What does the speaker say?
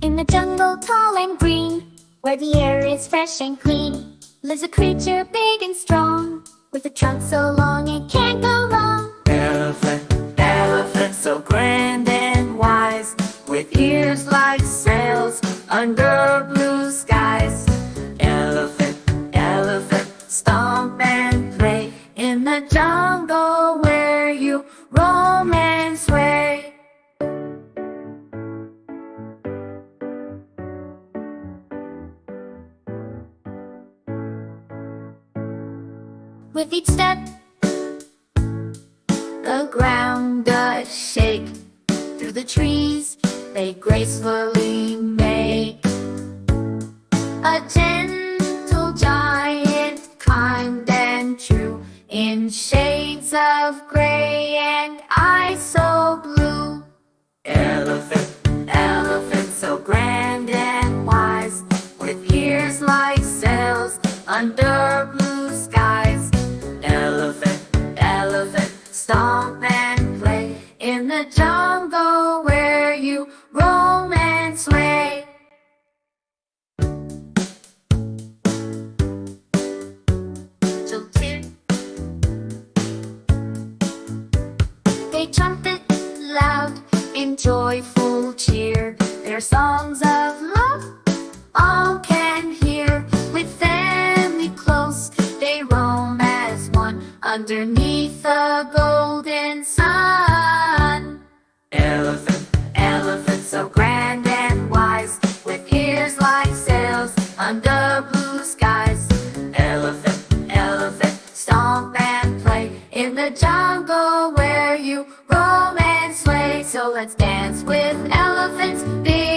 In the jungle tall and green, where the air is fresh and clean, lives a creature big and strong, with a trunk so long it can't go wrong. Elephant, elephant, so grand and wise, with ears like sails under blue skies. Elephant, elephant, stomp and play in the jungle where you roam and sway. With each step, the ground does shake. Through the trees, they gracefully make a gentle giant, kind and true, in shades of gray and eyes so blue. Elephant, elephant, so grand and wise, with ears like sails under blue skies. Elephant, elephant, stomp and play in the jungle where you roam and sway. They trumpet loud in joyful cheer, their songs of love all can hear. With family close, they roam as one underneath the golden sun. Elephant, elephant, so grand and wise, with ears like sails under blue skies. Elephant, elephant, stomp and play in the jungle where you roam and sway. So let's dance with elephants, big